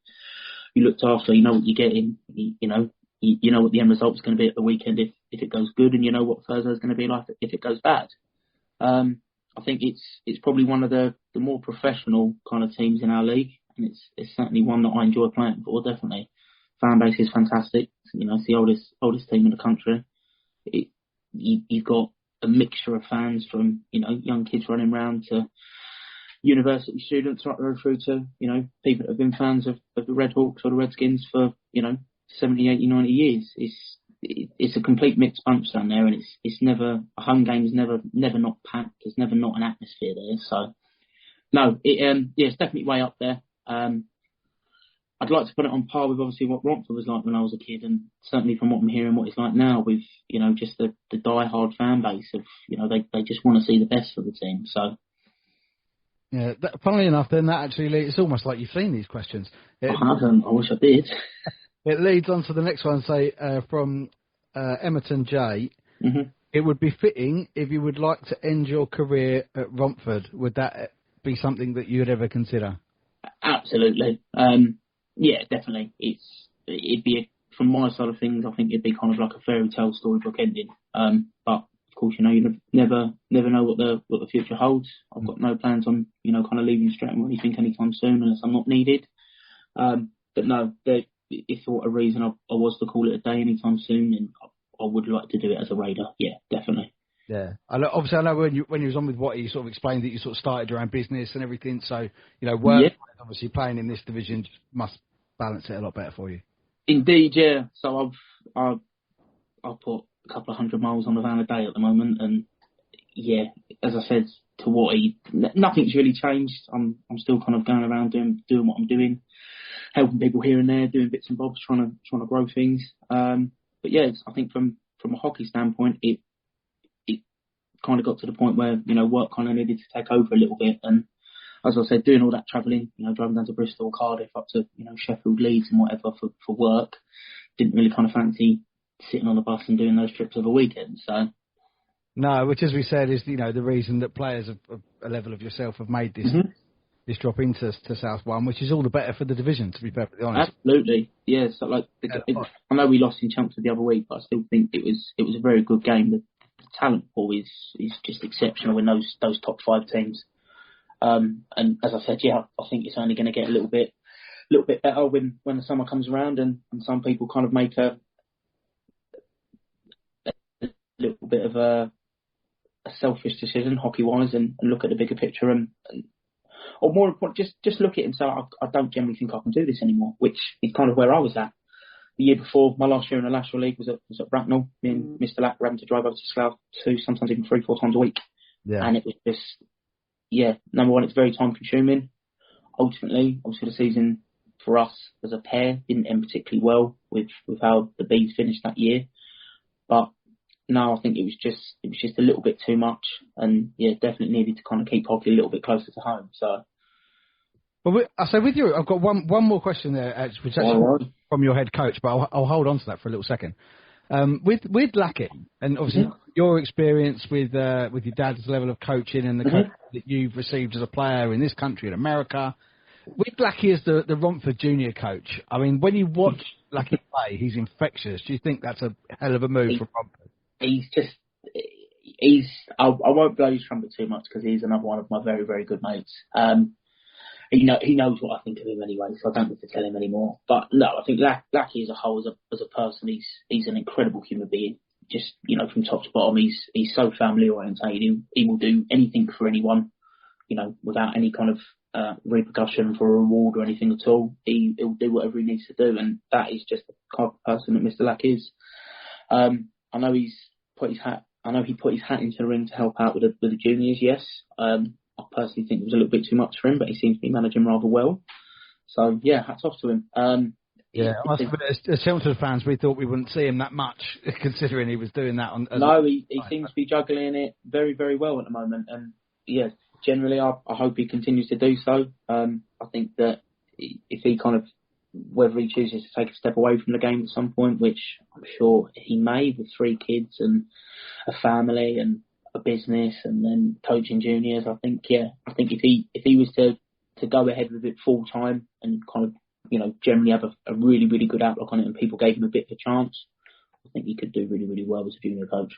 You looked after, you know what you're getting. You know what the end result's going to be at the weekend if it goes good, and you know what Thursday's going to be like if it goes bad. I think it's probably one of the more professional kind of teams in our league, and it's certainly one that I enjoy playing for. Definitely, fan base is fantastic. It's the oldest team in the country. You've got a mixture of fans from young kids running around to university students right the way through to, people that have been fans of the Redhawks or the Redskins for, 70, 80, 90 years. It's a complete mixed bunch down there, and it's never, a home game is never not packed. There's never not an atmosphere there. So, no, it's definitely way up there. I'd like to put it on par with obviously what Romford was like when I was a kid, and certainly from what I'm hearing, what it's like now with, just the die-hard fan base of, they just want to see the best for the team. So, yeah, funnily enough, then that actually, it's almost like you've seen these questions. I haven't. I wish I did. It leads on to the next one, say, from Emerton J. Mm-hmm. It would be fitting if you would like to end your career at Romford. Would that be something that you would ever consider? Absolutely. Yeah, definitely. It'd be, from my side of things, I think it'd be kind of like a fairy tale storybook ending. But of course, you never know what the future holds. I've got no plans on, kind of leaving Streatham or anything anytime soon unless I'm not needed. But no, if for a reason I was to call it a day anytime soon, then I would like to do it as a Raider. Yeah, definitely. Yeah, obviously I know when you was on with what you sort of explained that you sort of started your own business and everything. So work obviously playing in this division must balance it a lot better for you. Indeed, yeah. So I've put a couple of 100 miles on the van a day at the moment, and yeah, as I said to Watty, nothing's really changed. I'm still kind of going around doing what I'm doing, helping people here and there, doing bits and bobs, trying to grow things. But yeah, I think from a hockey standpoint, it kind of got to the point where, work kind of needed to take over a little bit. And as I said, doing all that travelling, driving down to Bristol, Cardiff, up to, Sheffield, Leeds and whatever for work, didn't really kind of fancy sitting on the bus and doing those trips over weekend. So. No, which as we said is, the reason that players of a level of yourself have made this this drop into South One, which is all the better for the division, to be perfectly honest. Absolutely. Yeah, so I know we lost in chunks the other week, but I still think it was a very good game. The talent pool is just exceptional in those top 5 teams. And as I said, yeah, I think it's only going to get a little bit better when the summer comes around, and some people kind of make a little bit of a selfish decision hockey-wise and look at the bigger picture or more important, just look at it and say, I don't generally think I can do this anymore, which is kind of where I was at. The year before, my last year in the National League was at Bracknell. Me and Mr. Lack were having to drive over to Slough 2, sometimes even 3-4 times a week. Yeah. And it was just, number one, it's very time consuming. Ultimately, obviously the season for us as a pair didn't end particularly well with how the Bees finished that year. But no, I think it was just a little bit too much, and yeah, definitely needed to kind of keep hockey a little bit closer to home. So. Well, with you, I've got one more question there, which actually from your head coach, but I'll hold on to that for a little second. With Lackey, and obviously your experience with your dad's level of coaching and the coaching that you've received as a player in this country and America, with Lackey as the Romford junior coach, I mean, when you watch Lackey play, he's infectious. Do you think that's a hell of a move for Romford? I won't blow his trumpet too much because he's another one of my very, very good mates. He knows what I think of him anyway, so I don't need to tell him anymore. But no, I think Lackey as a whole, as a person, he's an incredible human being. Just, from top to bottom, he's so family orientated. He will do anything for anyone, without any kind of repercussion for a reward or anything at all. He'll do whatever he needs to do, and that is just the kind of person that Mr. Lack is. I know he put his hat into the ring to help out with the juniors. Yes, I personally think it was a little bit too much for him, but he seems to be managing rather well. So yeah, hats off to him. As Chelmsford fans, we thought we wouldn't see him that much, considering he was doing that. He seems to be juggling it very, very well at the moment, and yeah, generally I hope he continues to do so. I think that if he kind of, whether he chooses to take a step away from the game at some point, which I'm sure he may, with 3 kids and a family and a business and then coaching juniors, I think if he was to go ahead with it full time and kind of, generally have a really, really good outlook on it and people gave him a bit of a chance, I think he could do really, really well as a junior coach.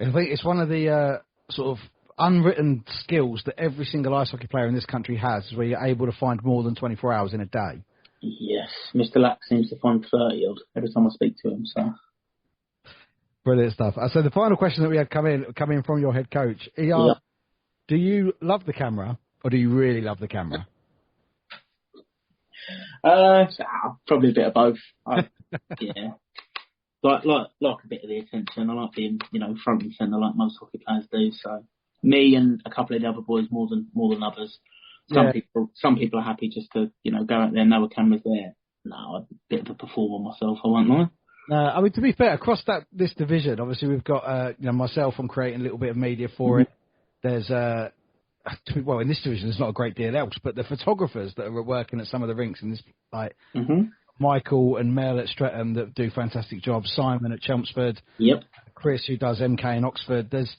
I think it's one of the sort of unwritten skills that every single ice hockey player in this country has, where you're able to find more than 24 hours in a day. Yes, Mr. Lack seems to find 30 odd every time I speak to him. So brilliant stuff. So the final question that we had come in from your head coach, do you love the camera? or do you really love the camera? Probably a bit of both. Yeah. Like a bit of the attention. I like being, front and centre like most hockey players do. So me and a couple of the other boys more than others. Some people are happy just to, go out there and know a camera's there. No, I'm a bit of a performer myself, I won't lie. I mean, to be fair, across this division, obviously we've got, myself, I'm creating a little bit of media for it. There's, in this division there's not a great deal else, but the photographers that are working at some of the rinks in this, Michael and Mel at Streatham that do fantastic jobs, Simon at Chelmsford, Chris who does MK in Oxford. There's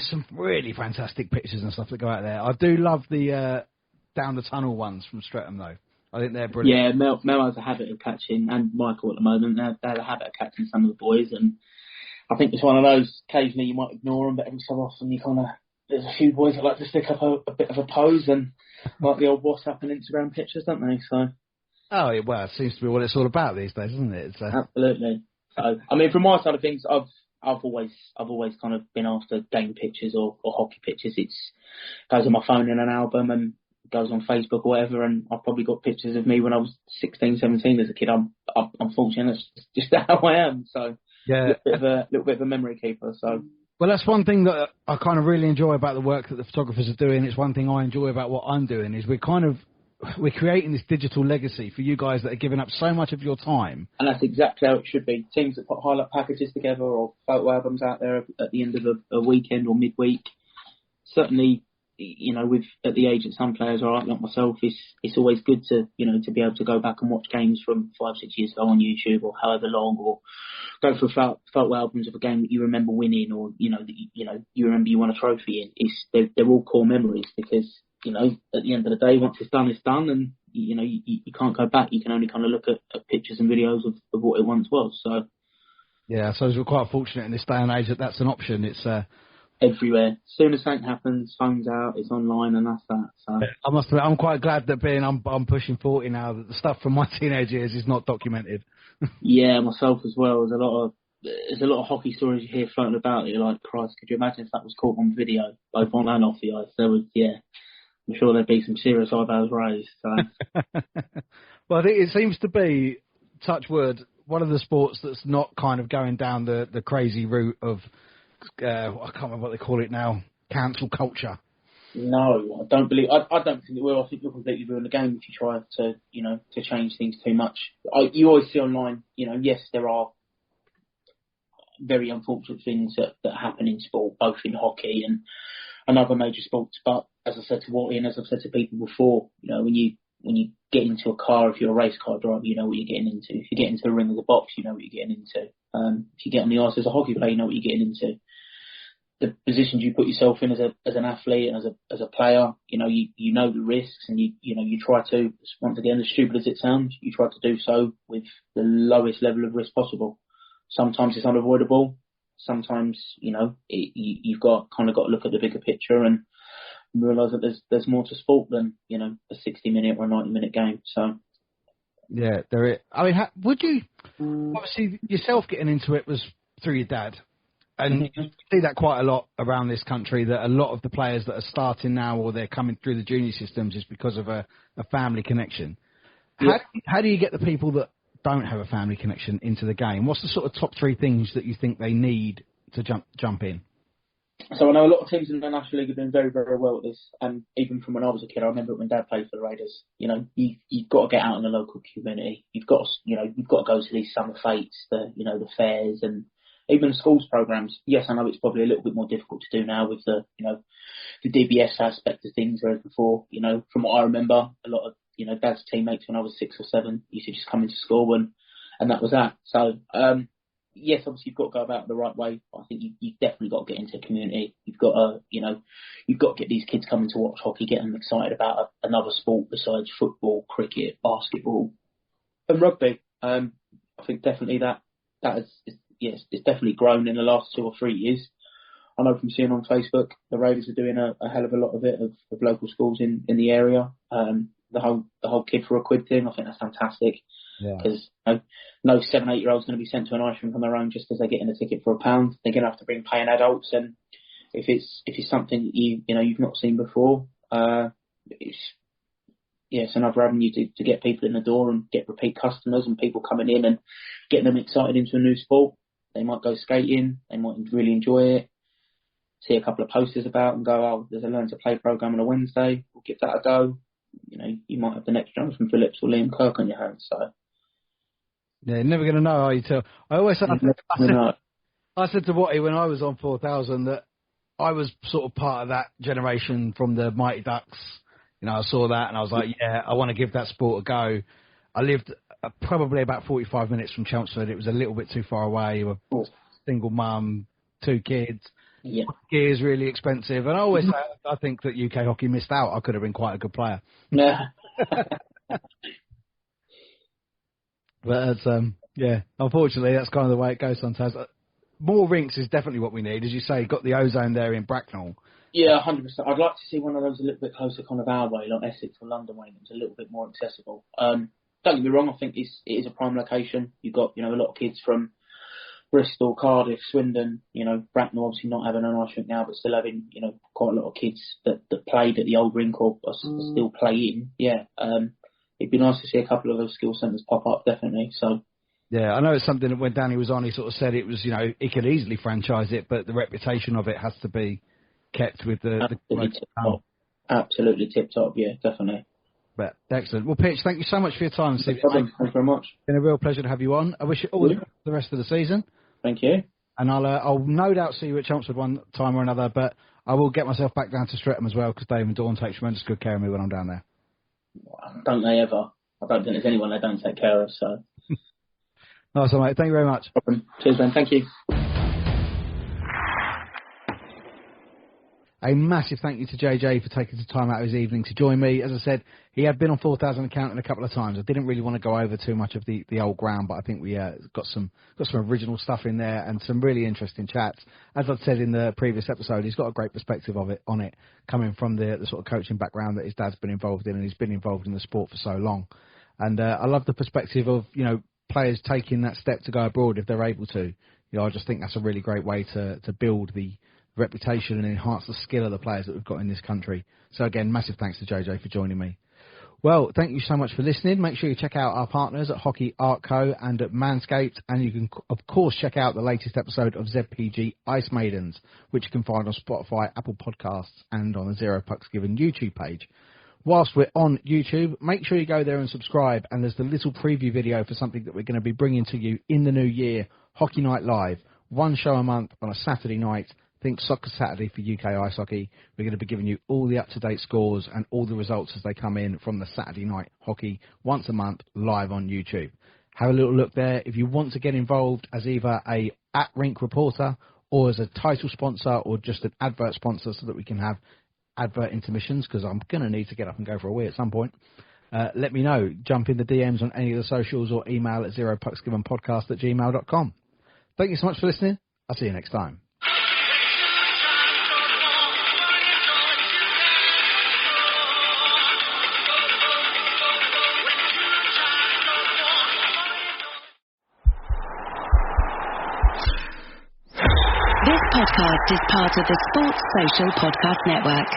some really fantastic pictures and stuff that go out there. I do love the down the tunnel ones from Streatham though. I think they're brilliant. Yeah, Mel has a habit of catching, and Michael at the moment, they have a habit of catching some of the boys, and I think it's one of those, occasionally you might ignore them, but every so often there's a few boys that like to stick up a bit of a pose and like the old WhatsApp and Instagram pictures, don't they? So. Oh, well, it seems to be what it's all about these days, isn't it? Absolutely. So, I mean, from my side of things, I've always kind of been after game pictures or hockey pictures. It goes on my phone in an album and goes on Facebook or whatever, and I've probably got pictures of me when I was 16, 17 as a kid. I'm fortunate. It's just how I am. So yeah, a little bit of a memory keeper. So. Well, that's one thing that I kind of really enjoy about the work that the photographers are doing. It's one thing I enjoy about what I'm doing is we're creating this digital legacy for you guys that are giving up so much of your time. And that's exactly how it should be. Teams that put highlight packages together or photo albums out there at the end of a weekend or midweek. Certainly, at the age that some players are like myself, it's always good to be able to go back and watch games from 5-6 years ago on YouTube or however long, or go through photo albums of a game that you remember winning, or you remember you won a trophy in. They're all core memories because at the end of the day, once it's done, and you can't go back. You can only kind of look at pictures and videos of what it once was. So yeah, I suppose we're quite fortunate in this day and age that that's an option. It's everywhere. As soon as something happens, phone's out, it's online, and that's that. So I must admit, I'm quite glad that I'm pushing 40 now, that the stuff from my teenage years is not documented. Yeah, myself as well. There's a lot of hockey stories you hear floating about. You're like, Christ, could you imagine if that was caught on video, both on and off the ice? I'm sure there'd be some serious eyebrows raised. So. Well, I think it seems to be, touch wood, one of the sports that's not kind of going down the crazy route of, I can't remember what they call it now, cancel culture. No, I don't believe. I don't think it will. I think you'll completely ruin the game if you try to change things too much. You always see online, yes, there are very unfortunate things that happen in sport, both in hockey and other major sports. But as I said to Watty, and as I've said to people before, when you get into a car, if you're a race car driver, you know what you're getting into. If you get into the ring of the box, you know what you're getting into. If you get on the ice as a hockey player, you know what you're getting into. The positions you put yourself in as an athlete and as a player, you know the risks, and you try to, once again, as stupid as it sounds, you try to do so with the lowest level of risk possible. Sometimes it's unavoidable. Sometimes you've got to look at the bigger picture and realise that there's more to sport than a 60-minute or a 90-minute game. So yeah, there is. I mean, would you obviously yourself getting into it was through your dad? And you see that quite a lot around this country, that a lot of the players that are starting now or they're coming through the junior systems is because of a family connection. How do you get the people that don't have a family connection into the game? What's the sort of top 3 things that you think they need to jump in? So I know a lot of teams in the National League have been very, very well at this. And even from when I was a kid, I remember when Dad played for the Raiders. You've got to get out in the local community. You've got to go to these summer fetes, the fairs, and even schools programs. Yes, I know it's probably a little bit more difficult to do now with the DBS aspect of things, whereas before, from what I remember, a lot of, Dad's teammates when I was 6 or 7 used to just come into school and that was that. So, yes, obviously you've got to go about it the right way. But I think you've definitely got to get into the community. You've got to, you've got to get these kids coming to watch hockey, get them excited about another sport besides football, cricket, basketball, and rugby. I think definitely that it's definitely grown in the last 2 or 3 years. I know from seeing on Facebook, the Raiders are doing a hell of a lot of it of local schools in the area. The whole kid for a quid thing, I think that's fantastic. Because no 7, 8 year old's going to be sent to an ice rink on their own just because they're getting a ticket for £1. They're going to have to bring paying adults, and if it's something that you've not seen before, it's another avenue to get people in the door and get repeat customers and people coming in and getting them excited into a new sport. They might go skating, they might really enjoy it, see a couple of posters about and go, oh, there's a Learn to Play program on a Wednesday, we'll give that a go. You might have the next Jonathan Phillips or Liam Kirk on your hands. So yeah, you're never going to know, are you? I always said to Watty when I was on 4000 that I was sort of part of that generation from the Mighty Ducks. I saw that and I was like, yeah, I want to give that sport a go. I lived probably about 45 minutes from Chelmsford. It was a little bit too far away. Single mum, 2 kids. Yeah. Gear is really expensive. And I always say, I think that UK hockey missed out. I could have been quite a good player. Yeah. But unfortunately, that's kind of the way it goes sometimes. More rinks is definitely what we need. As you say, got the Ozone there in Bracknell. Yeah, 100%. I'd like to see one of those a little bit closer kind of our way, like Essex or London way. It's a little bit more accessible. Don't get me wrong, I think it is a prime location. You've got, a lot of kids from Bristol, Cardiff, Swindon, Bracknell obviously not having an ice rink now, but still having, quite a lot of kids that played at the old rink or are still playing. Yeah. It'd be nice to see a couple of those skill centres pop up, definitely. So. Yeah, I know it's something that when Danny was on, he sort of said it was, he could easily franchise it, but the reputation of it has to be kept with Absolutely tip top, yeah, definitely. But excellent. Well, Pitch, thank you so much for your time. Thank you very much. It's been a real pleasure to have you on. I wish you all the rest of the season. Thank you. And I'll no doubt see you at Chelmsford one time or another, but I will get myself back down to Streatham as well because Dave and Dawn take tremendous good care of me when I'm down there. Don't they ever? I don't think there's anyone they don't take care of, so. Nice one, mate. Thank you very much. Cheers, Ben. Thank you. A massive thank you to JJ for taking some time out of his evening to join me. As I said, he had been on 4000 Accounting a couple of times. I didn't really want to go over too much of the old ground, but I think we got some original stuff in there and some really interesting chats. As I've said in the previous episode, he's got a great perspective on it, coming from the sort of coaching background that his dad's been involved in, and he's been involved in the sport for so long. And I love the perspective of players taking that step to go abroad if they're able to. I just think that's a really great way to build the reputation and enhance the skill of the players that we've got in this country. So again, massive thanks to JJ for joining me. Well, thank you so much for listening. Make sure you check out our partners at Hockey Art Co and at Manscaped, and you can of course check out the latest episode of ZPG Ice Maidens, which you can find on Spotify, Apple Podcasts and on the Zero Pucks Given YouTube page. Whilst we're on YouTube, make sure you go there and subscribe, and there's the little preview video for something that we're going to be bringing to you in the new year, Hockey Night Live, one show a month on a Saturday night. Think Soccer Saturday for UK Ice Hockey. We're going to be giving you all the up-to-date scores and all the results as they come in from the Saturday night hockey once a month live on YouTube. Have a little look there. If you want to get involved as either a at-rink reporter or as a title sponsor or just an advert sponsor so that we can have advert intermissions, because I'm going to need to get up and go for a wee at some point, let me know. Jump in the DMs on any of the socials or email at zeropucksgivenpodcast@gmail.com. Thank you so much for listening. I'll see you next time. This podcast is part of the Sports Social Podcast Network.